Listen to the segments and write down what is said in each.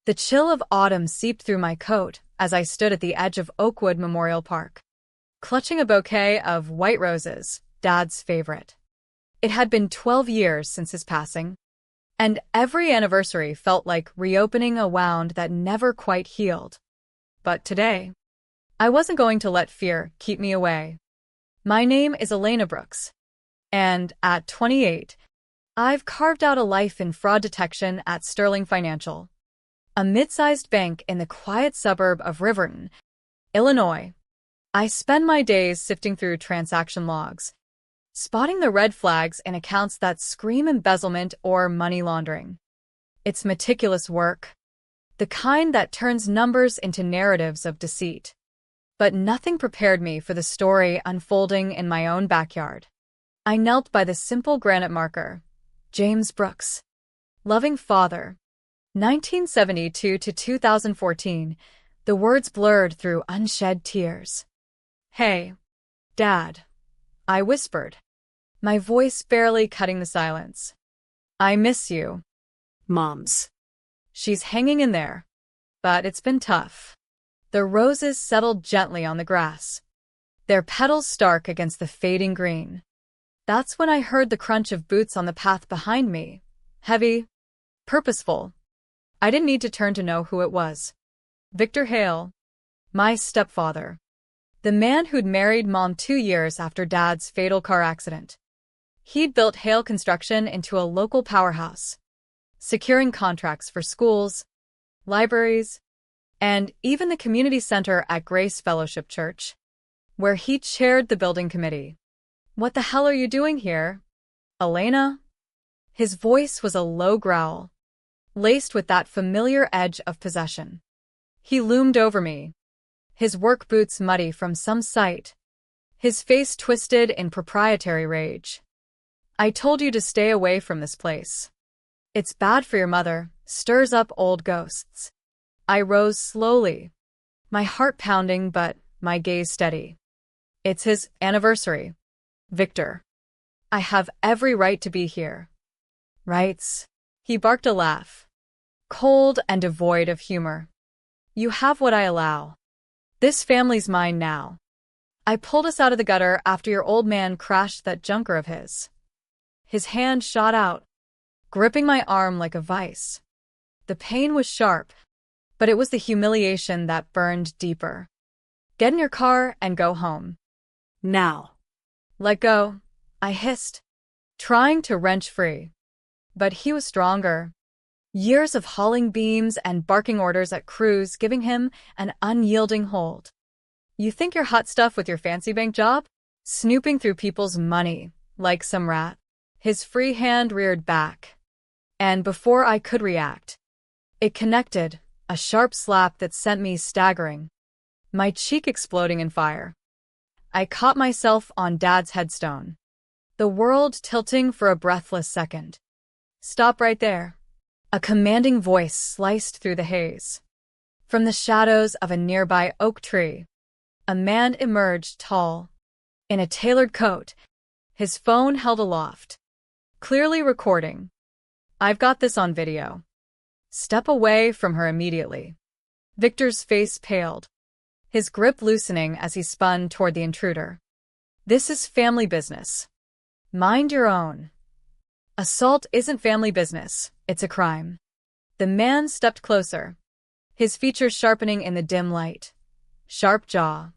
The chill of autumn seeped through my coat as I stood at the edge of Oakwood Memorial Park, clutching a bouquet of white roses, Dad's favorite. It had been 12 years since his passing, and every anniversary felt like reopening a wound that never quite healed. But today, I wasn't going to let fear keep me away. My name is Elena Brooks, and at 28, I've carved out a life in fraud detection at Sterling Financial, a mid-sized bank in the quiet suburb of Riverton, Illinois. I spend my days sifting through transaction logs, spotting the red flags in accounts that scream embezzlement or money laundering. It's meticulous work, the kind that turns numbers into narratives of deceit. But nothing prepared me for the story unfolding in my own backyard. I knelt by the simple granite marker, James Brooks, loving father, 1972 to 2014, the words blurred through unshed tears. "Hey, Dad," I whispered, my voice barely cutting the silence. "I miss you." "Mom's. She's hanging in there. But it's been tough." The roses settled gently on the grass, their petals stark against the fading green. That's when I heard the crunch of boots on the path behind me, heavy, purposeful. I didn't need to turn to know who it was. Victor Hale, my stepfather, the man who'd married Mom 2 years after Dad's fatal car accident. He'd built Hale Construction into a local powerhouse, securing contracts for schools, libraries, and even the community center at Grace Fellowship Church, where he chaired the building committee. "What the hell are you doing here, Elena?" His voice was a low growl, laced with that familiar edge of possession. He loomed over me, his work boots muddy from some sight, his face twisted in proprietary rage. "I told you to stay away from this place. It's bad for your mother, stirs up old ghosts." I rose slowly, my heart pounding but my gaze steady. "It's his anniversary, Victor. I have every right to be here." "Rights?" He barked a laugh, cold and devoid of humor. "You have what I allow. This family's mine now. I pulled us out of the gutter after your old man crashed that junker of his." His hand shot out, gripping my arm like a vice. The pain was sharp, but it was the humiliation that burned deeper. "Get in your car and go home. Now." "Let go," I hissed, trying to wrench free. But he was stronger. Years of hauling beams and barking orders at crews giving him an unyielding hold. "You think you're hot stuff with your fancy bank job? Snooping through people's money, like some rat." His free hand reared back, and before I could react, it connected, a sharp slap that sent me staggering, my cheek exploding in fire. I caught myself on Dad's headstone, the world tilting for a breathless second. "Stop right there." A commanding voice sliced through the haze. From the shadows of a nearby oak tree, a man emerged tall, in a tailored coat, his phone held aloft, clearly recording. "I've got this on video." "Step away from her immediately." Victor's face paled, his grip loosening as he spun toward the intruder. "This is family business. Mind your own." "Assault isn't family business, it's a crime." The man stepped closer, his features sharpening in the dim light. Sharp jaw,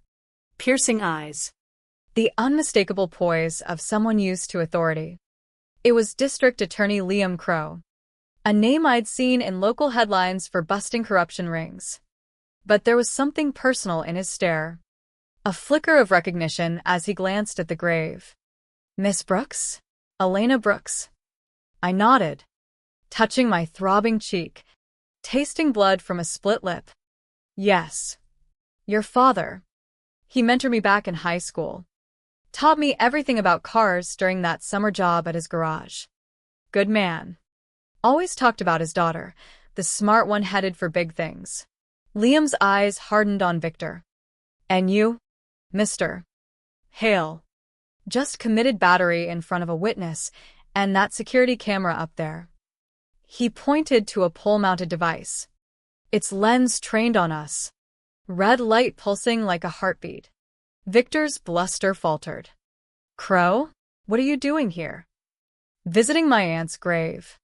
piercing eyes, the unmistakable poise of someone used to authority. It was District Attorney Liam Crow, a name I'd seen in local headlines for busting corruption rings. But there was something personal in his stare, a flicker of recognition as he glanced at the grave. "Miss Brooks? Elena Brooks?" I nodded, touching my throbbing cheek, tasting blood from a split lip. "Yes. Your father. He mentored me back in high school. Taught me everything about cars during that summer job at his garage. Good man. Always talked about his daughter, the smart one headed for big things." Liam's eyes hardened on Victor. "And you, Mr. Hale?" "Just committed battery in front of a witness, and that security camera up there." He pointed to a pole-mounted device. its lens trained on us. Red light pulsing like a heartbeat. Victor's bluster faltered. Crow, what are you doing here? Visiting my aunt's grave.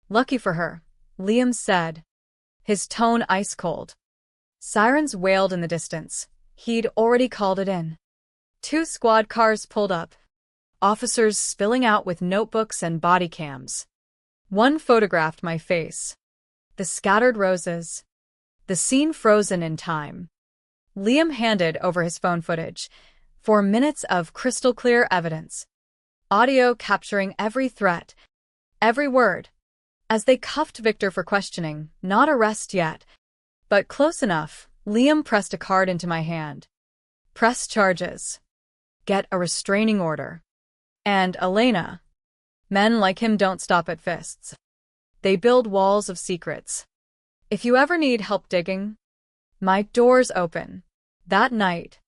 Lucky for her, Liam said, his tone ice-cold. Sirens wailed in the distance. He'd already called it in. 2 squad cars pulled up, officers spilling out with notebooks and body cams. One photographed my face. The scattered roses. The scene frozen in time. Liam handed over his phone footage. 4 minutes of crystal-clear evidence. Audio capturing every threat, every word. As they cuffed Victor for questioning, not arrest yet, but close enough, Liam pressed a card into my hand. Press charges. Get a restraining order. And Elena. Men like him don't stop at fists. They build walls of secrets. If you ever need help digging, my door's open. That night,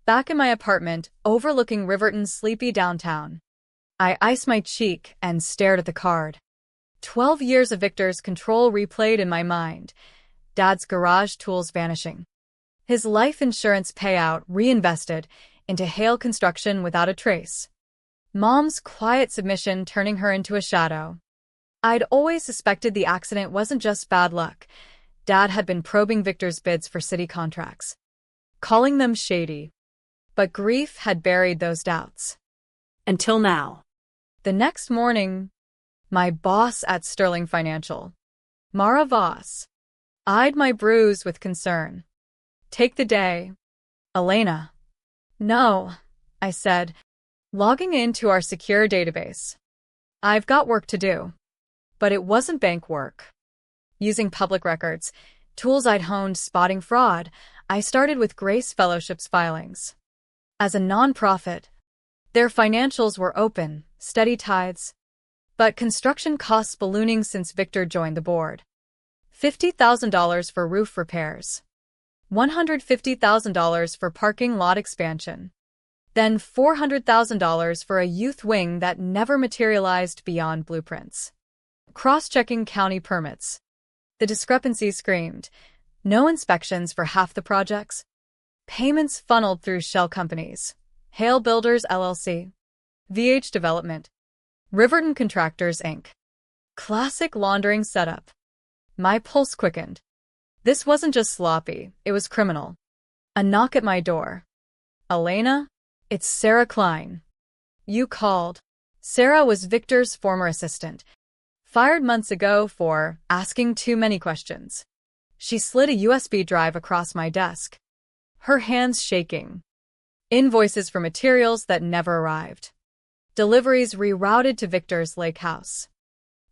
back in my apartment overlooking Riverton's sleepy downtown, I iced my cheek and stared at the card. 12 years of Victor's control replayed in my mind. Dad's garage tools vanishing. His life insurance payout reinvested into Hale construction without a trace. Mom's quiet submission turning her into a shadow. I'd always suspected the accident wasn't just bad luck. Dad had been probing Victor's bids for city contracts, calling them shady. But grief had buried those doubts. Until now. The next morning, my boss at Sterling Financial, Mara Voss, eyed my bruise with concern. Take the day. Elena. No, I said, logging into our secure database. I've got work to do. But it wasn't bank work. Using public records, tools I'd honed spotting fraud, I started with Grace Fellowship's filings. As a nonprofit, their financials were open, steady tithes, but construction costs ballooning since Victor joined the board. $50,000 for roof repairs. $150,000 for parking lot expansion. Then $400,000 for a youth wing that never materialized beyond blueprints. Cross-checking county permits. The discrepancy screamed. No inspections for half the projects. Payments funneled through shell companies. Hale Builders LLC. VH Development. Riverton Contractors Inc. Classic laundering setup. My pulse quickened. This wasn't just sloppy, it was criminal. A knock at my door. Elena? It's Sarah Klein. You called. Sarah was Victor's former assistant. Fired months ago for asking too many questions. She slid a USB drive across my desk. Her hands shaking. Invoices for materials that never arrived. Deliveries rerouted to Victor's lake house.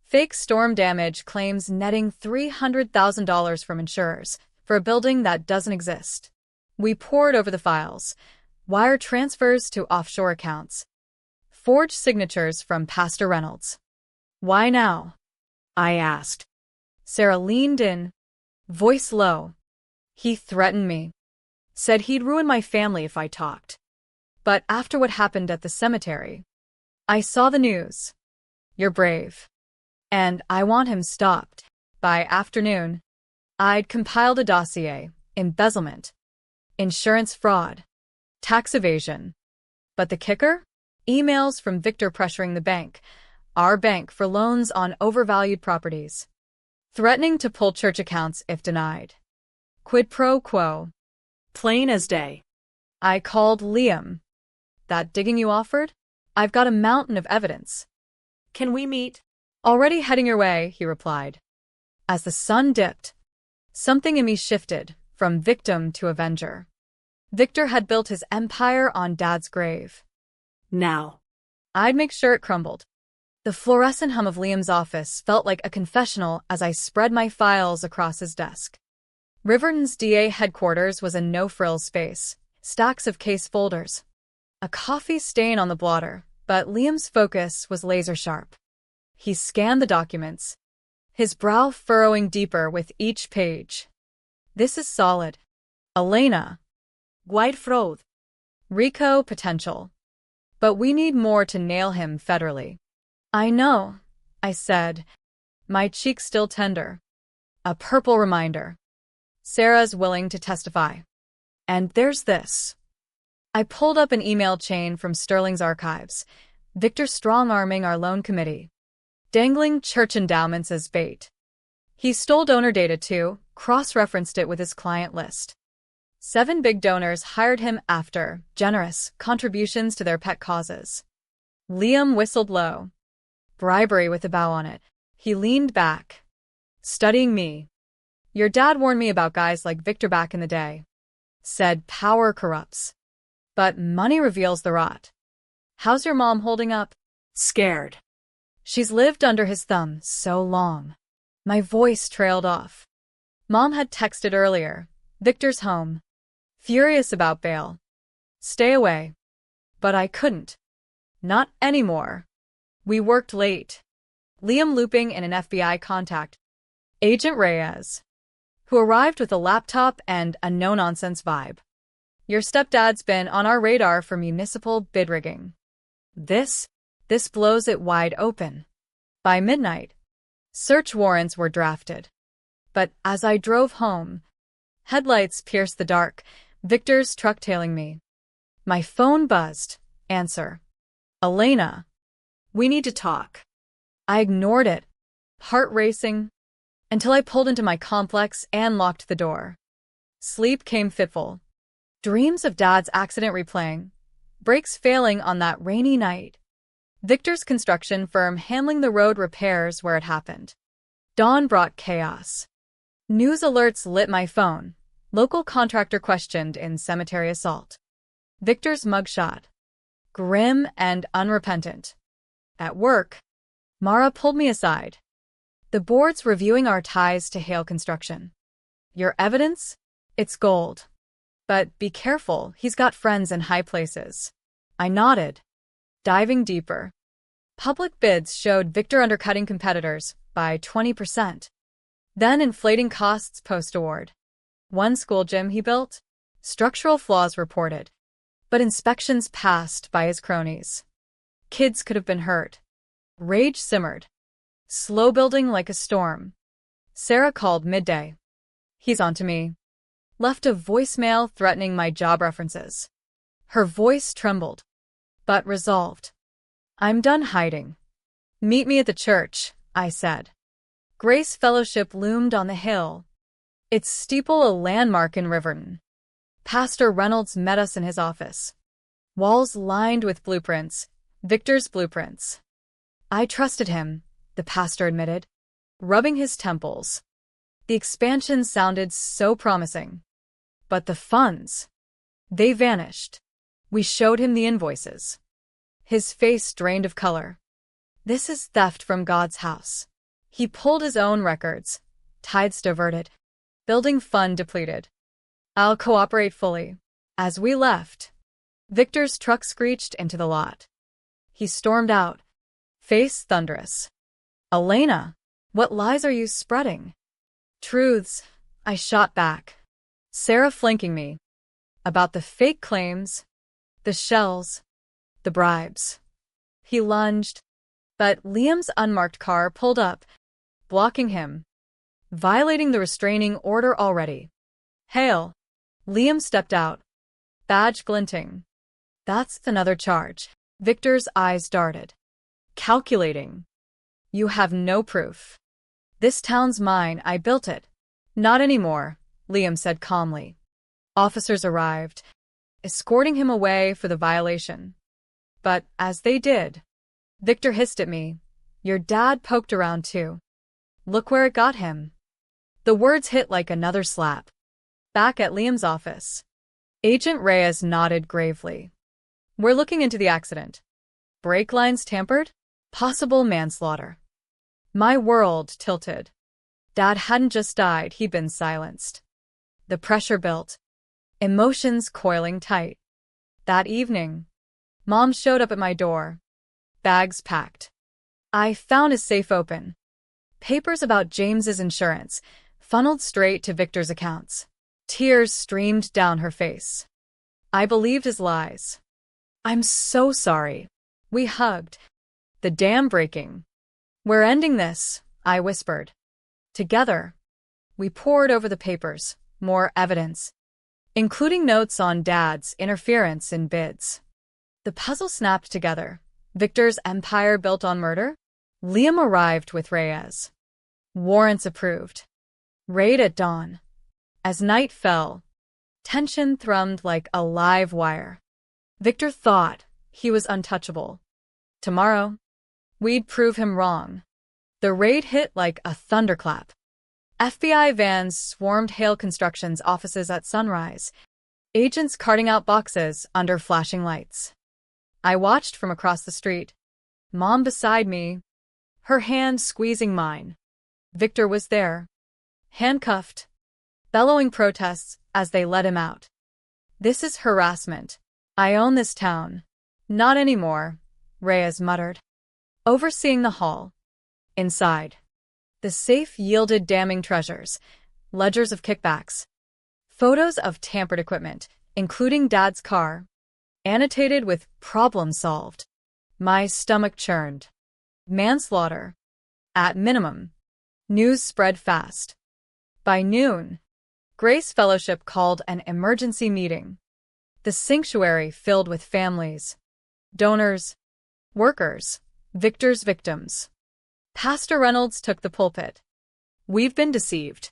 Fake storm damage claims netting $300,000 from insurers for a building that doesn't exist. We pored over the files. Wire transfers to offshore accounts. Forged signatures from Pastor Reynolds. Why now? I asked. Sarah leaned in, voice low. He threatened me. Said he'd ruin my family if I talked. But after what happened at the cemetery, I saw the news. You're brave. And I want him stopped. By afternoon, I'd compiled a dossier, embezzlement, insurance fraud, tax evasion. But the kicker? Emails from Victor pressuring the bank, our bank, for loans on overvalued properties. Threatening to pull church accounts if denied. Quid pro quo. Plain as day. I called Liam. That digging you offered? I've got a mountain of evidence. Can we meet? Already heading your way, he replied. As the sun dipped, something in me shifted from victim to avenger. Victor had built his empire on Dad's grave. Now, I'd make sure it crumbled. The fluorescent hum of Liam's office felt like a confessional as I spread my files across his desk. Riverton's DA headquarters was a no-frills space, stacks of case folders. A coffee stain on the blotter, but Liam's focus was laser-sharp. He scanned the documents, his brow furrowing deeper with each page. This is solid. Elena. White fraud. RICO potential. But we need more to nail him federally. I know, I said, my cheek still tender. A purple reminder. Sarah's willing to testify. And there's this. I pulled up an email chain from Sterling's archives. Victor strong-arming our loan committee. Dangling church endowments as bait. He stole donor data too, cross-referenced it with his client list. 7 big donors hired him after generous contributions to their pet causes. Liam whistled low. Bribery with a bow on it. He leaned back, studying me. Your dad warned me about guys like Victor back in the day. Said power corrupts. But money reveals the rot. How's your mom holding up? Scared. She's lived under his thumb so long. My voice trailed off. Mom had texted earlier. Victor's home. Furious about bail. Stay away. But I couldn't. Not anymore. We worked late. Liam looping in an FBI contact. Agent Reyes. Who arrived with a laptop and a no-nonsense vibe. Your stepdad's been on our radar for municipal bid rigging. This blows it wide open. By midnight, search warrants were drafted. But as I drove home, headlights pierced the dark, Victor's truck tailing me. My phone buzzed. Answer. Elena. We need to talk. I ignored it, heart racing, until I pulled into my complex and locked the door. Sleep came fitful. Dreams of Dad's accident replaying. Brakes failing on that rainy night. Victor's construction firm handling the road repairs where it happened. Dawn brought chaos. News alerts lit my phone. Local contractor questioned in cemetery assault. Victor's mugshot. Grim and unrepentant. At work, Mara pulled me aside. The board's reviewing our ties to Hale Construction. Your evidence? It's gold. But be careful, he's got friends in high places. I nodded, diving deeper. Public bids showed Victor undercutting competitors by 20%. Then inflating costs post-award. One school gym he built, structural flaws reported. But inspections passed by his cronies. Kids could have been hurt. Rage simmered. Slow building like a storm. Sarah called midday. He's on to me. Left a voicemail threatening my job references. Her voice trembled, but resolved. I'm done hiding. Meet me at the church, I said. Grace Fellowship loomed on the hill, its steeple a landmark in Riverton. Pastor Reynolds met us in his office. Walls lined with blueprints, Victor's blueprints. I trusted him, the pastor admitted, rubbing his temples. The expansion sounded so promising. But the funds, they vanished. We showed him the invoices. His face drained of color. This is theft from God's house. He pulled his own records. Tithes diverted. Building fund depleted. I'll cooperate fully. As we left, Victor's truck screeched into the lot. He stormed out, face thunderous. Elena, what lies are you spreading? Truths, I shot back. Sarah flanking me. About the fake claims, the shells, the bribes. He lunged, but Liam's unmarked car pulled up, blocking him, violating the restraining order already. Hale. Liam stepped out, badge glinting. That's another charge. Victor's eyes darted. Calculating. You have no proof. This town's mine, I built it. Not anymore, Liam said calmly. Officers arrived, escorting him away for the violation. But as they did, Victor hissed at me. Your dad poked around too. Look where it got him. The words hit like another slap. Back at Liam's office, Agent Reyes nodded gravely. We're looking into the accident. Brake lines tampered? Possible manslaughter. My world tilted. Dad hadn't just died, he'd been silenced. The pressure built, emotions coiling tight. That evening, Mom showed up at my door, bags packed. I found his safe open. Papers about James's insurance funneled straight to Victor's accounts. Tears streamed down her face. I believed his lies. I'm so sorry. We hugged. The dam breaking. We're ending this, I whispered. Together. We pored over the papers, more evidence, including notes on Dad's interference in bids. The puzzle snapped together. Victor's empire built on murder? Liam arrived with Reyes. Warrants approved. Raid at dawn. As night fell, tension thrummed like a live wire. Victor thought he was untouchable. Tomorrow, we'd prove him wrong. The raid hit like a thunderclap. FBI vans swarmed Hale Construction's offices at sunrise, agents carting out boxes under flashing lights. I watched from across the street. Mom beside me, her hand squeezing mine. Victor was there, handcuffed, bellowing protests as they let him out. "This is harassment. I own this town." "Not anymore," Reyes muttered, overseeing the hall. Inside, the safe yielded damning treasures, ledgers of kickbacks, photos of tampered equipment, including Dad's car, annotated with "problem solved." My stomach churned. Manslaughter. At minimum. News spread fast. By noon, Grace Fellowship called an emergency meeting. The sanctuary filled with families, donors, workers, Victor's victims. Pastor Reynolds took the pulpit. "We've been deceived,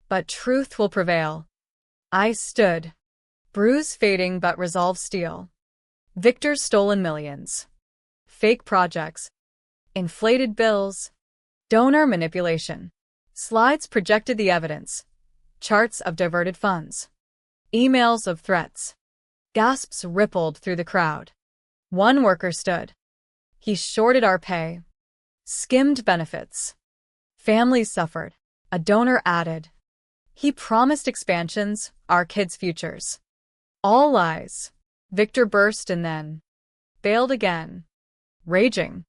but truth will prevail." I stood, bruise fading but resolve steel. Victor's stolen millions. Fake projects. Inflated bills. Donor manipulation. Slides projected the evidence. Charts of diverted funds. Emails of threats. Gasps rippled through the crowd. One worker stood. "He shorted our pay. Skimmed benefits. Families suffered." A donor added. "He promised expansions, our kids' futures." All lies. Victor burst and then bailed again. Raging.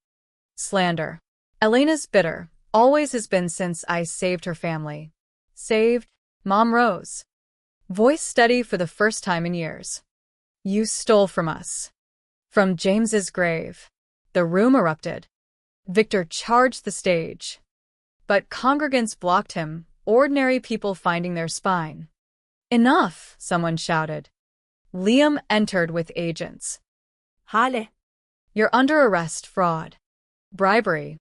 Slander. "Elena's bitter. Always has been since I saved her family." Saved? Mom rose. Voice steady for the first time in years. "You stole from us." From James's grave. The room erupted. Victor charged the stage. But congregants blocked him, ordinary people finding their spine. "Enough," someone shouted. Liam entered with agents. Hale. "You're under arrest, fraud, bribery,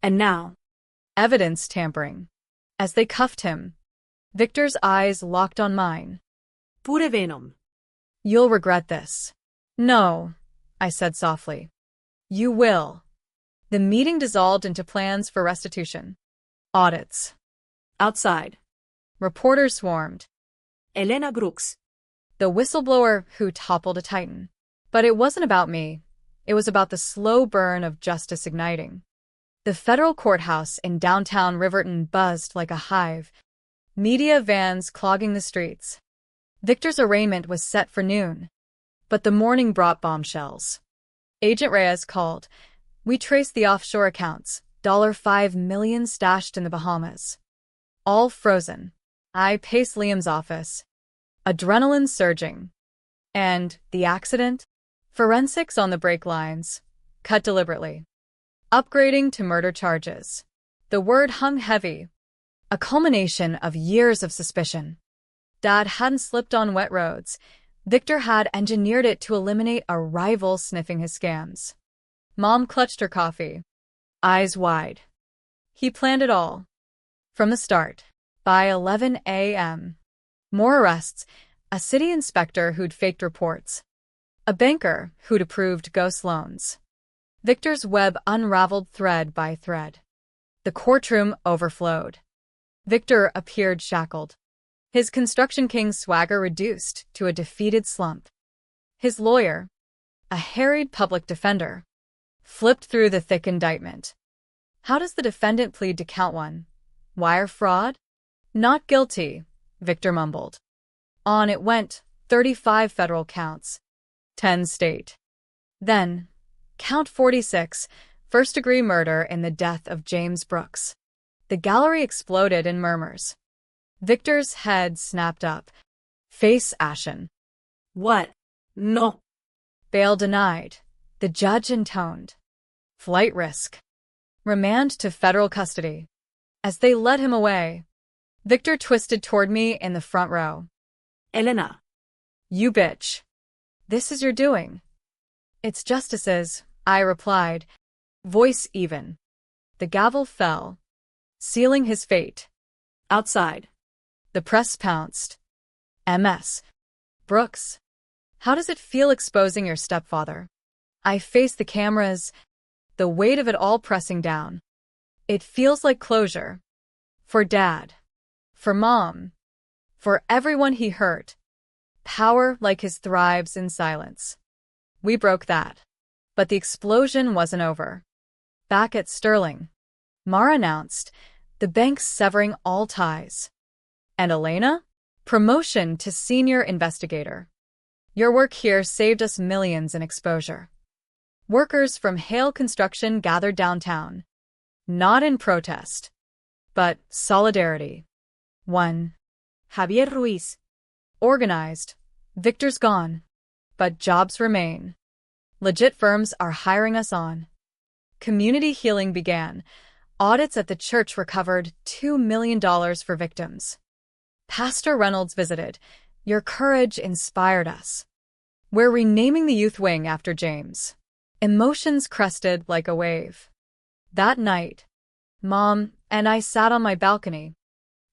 And now, evidence tampering." As they cuffed him, Victor's eyes locked on mine. pure venom. "You'll regret this." "No," I said softly. "You will." The meeting dissolved into plans for restitution. Audits. Outside. Reporters swarmed. Elena Brooks. The whistleblower who toppled a titan. But it wasn't about me. It was about the slow burn of justice igniting. The federal courthouse in downtown Riverton buzzed like a hive, media vans clogging the streets. Victor's arraignment was set for noon, but the morning brought bombshells. Agent Reyes called. We traced the offshore accounts, $5 million stashed in the Bahamas. All frozen. I paced Liam's office, adrenaline surging. And the accident? Forensics on the brake lines, cut deliberately. Upgrading to murder charges. The word hung heavy, a culmination of years of suspicion. Dad hadn't slipped on wet roads. Victor had engineered it to eliminate a rival sniffing his scams. Mom clutched her coffee, eyes wide. He planned it all. From the start. By 11 a.m. More arrests, a city inspector who'd faked reports, a banker who'd approved ghost loans. Victor's web unraveled thread by thread. The courtroom overflowed. Victor appeared shackled. His Construction King swagger reduced to a defeated slump. His lawyer, a harried public defender, flipped through the thick indictment. How does the defendant plead to count one? Wire fraud? Not guilty, Victor mumbled. On it went, 35 federal counts, 10 state. Then, count 46, first-degree murder in the death of James Brooks. The gallery exploded in murmurs. Victor's head snapped up, face ashen. What? No. Bail denied. The judge intoned. Flight risk. Remand to federal custody. As they led him away, Victor twisted toward me in the front row. Elena. You bitch. This is your doing. It's justice's, I replied, voice even. The gavel fell, sealing his fate. Outside. The press pounced. MS. Brooks. How does it feel exposing your stepfather? I face the cameras, the weight of it all pressing down. It feels like closure. For Dad. For Mom. For everyone he hurt. Power like his thrives in silence. We broke that. But the explosion wasn't over. Back at Sterling, Mara announced, the bank's severing all ties. And Elena? Promotion to senior investigator. Your work here saved us millions in exposure. Workers from Hale Construction gathered downtown. Not in protest, but solidarity. 1. Javier Ruiz. Organized. Victor's gone. But jobs remain. Legit firms are hiring us on. Community healing began. Audits at the church recovered $2 million for victims. Pastor Reynolds visited. Your courage inspired us. We're renaming the youth wing after James. Emotions crested like a wave. That night, Mom and I sat on my balcony.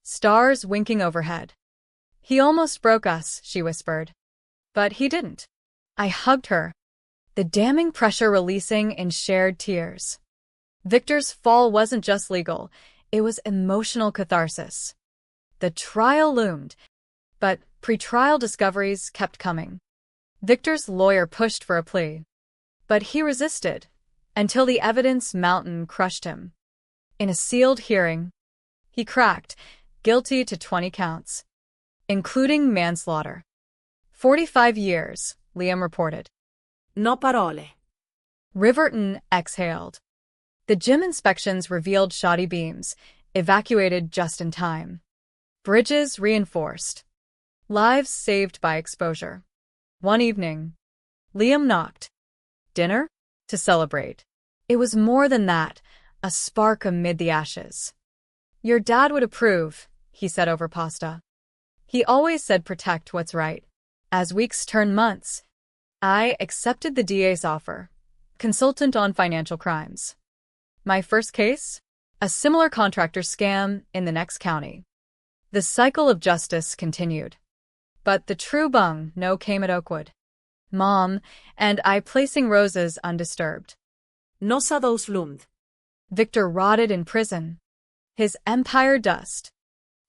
Stars winking overhead. He almost broke us, she whispered. But he didn't. I hugged her, the damning pressure releasing in shared tears. Victor's fall wasn't just legal, it was emotional catharsis. The trial loomed, but pretrial discoveries kept coming. Victor's lawyer pushed for a plea, but he resisted until the evidence mountain crushed him. In a sealed hearing, he cracked, guilty to 20 counts, including manslaughter. 45 years, Liam reported. No parole. Riverton exhaled. The gym inspections revealed shoddy beams, evacuated just in time. Bridges reinforced. Lives saved by exposure. One evening, Liam knocked. Dinner? To celebrate. It was more than that, a spark amid the ashes. Your dad would approve, he said over pasta. He always said protect what's right. As weeks turned months, I accepted the DA's offer. Consultant on financial crimes. My first case? A similar contractor scam in the next county. The cycle of justice continued. But the true bung no came at Oakwood. Mom and I placing roses undisturbed. No sa dos lund. Victor rotted in prison. His empire dust.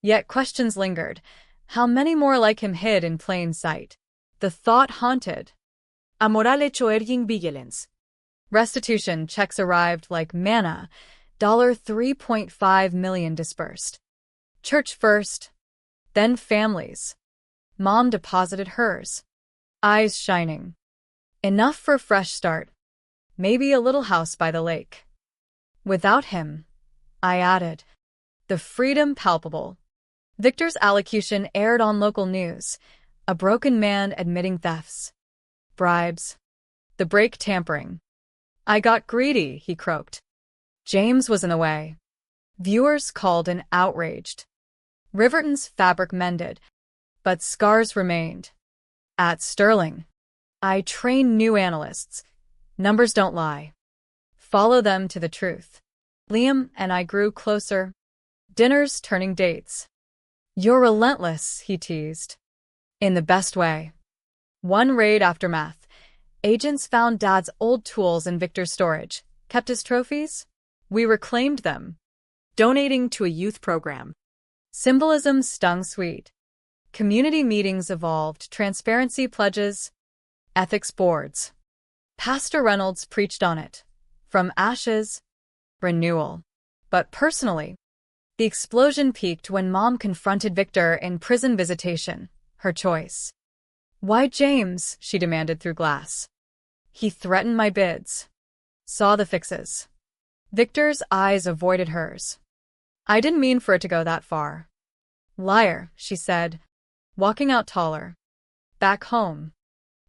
Yet questions lingered. How many more like him hid in plain sight? The thought haunted. Amorale choerging vigilance. Restitution checks arrived like manna. $3.5 million dispersed. Church first, then families. Mom deposited hers. Eyes shining. Enough for a fresh start. Maybe a little house by the lake. Without him, I added. The freedom palpable. Victor's allocution aired on local news. A broken man admitting thefts. Bribes. The brake tampering. I got greedy, he croaked. James was in the way. Viewers called in outraged. Riverton's fabric mended, but scars remained. At Sterling, I trained new analysts. Numbers don't lie. Follow them to the truth. Liam and I grew closer. Dinners turning dates. You're relentless, he teased. In the best way. One raid aftermath. Agents found Dad's old tools in Victor's storage. Kept his trophies? We reclaimed them. Donating to a youth program. Symbolism stung sweet. Community meetings evolved, transparency pledges, ethics boards. Pastor Reynolds preached on it. From ashes, renewal. But personally, the explosion peaked when Mom confronted Victor in prison visitation, her choice. Why James? She demanded through glass. He threatened my bids. Saw the fixes. Victor's eyes avoided hers. I didn't mean for it to go that far. Liar, she said, walking out taller. Back home.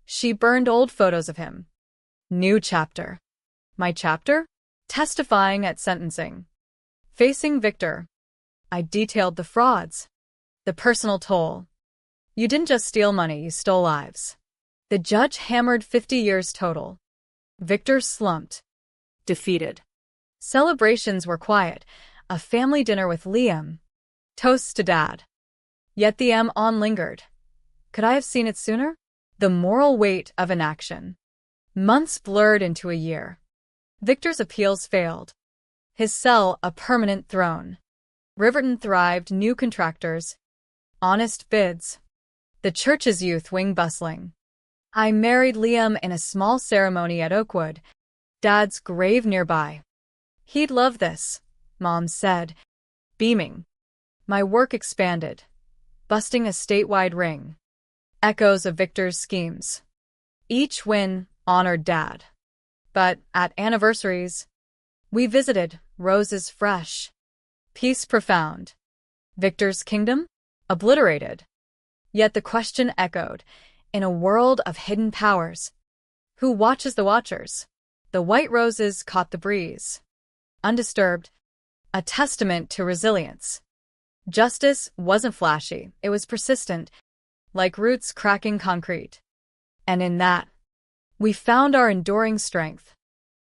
She burned old photos of him. New chapter. My chapter? Testifying at sentencing. Facing Victor. I detailed the frauds, the personal toll. You didn't just steal money, you stole lives. The judge hammered 50 years total. Victor slumped, Defeated. celebrations were quiet, a family dinner with Liam. Toasts to Dad. Yet the on lingered. Could I have seen it sooner? The moral weight of inaction. Months blurred into a year. Victor's appeals failed. His cell a permanent throne. Riverton thrived, new contractors. Honest bids. The church's youth wing bustling. I married Liam in a small ceremony at Oakwood. Dad's grave nearby. He'd love this, Mom said, beaming. My work expanded, busting a statewide ring. Echoes of Victor's schemes. Each win honored Dad. But at anniversaries, we visited, roses fresh, peace profound. Victor's kingdom? Obliterated. Yet the question echoed, in a world of hidden powers. Who watches the watchers? The white roses caught the breeze. Undisturbed, a testament to resilience. Justice wasn't flashy, it was persistent, like roots cracking concrete. And in that, we found our enduring strength.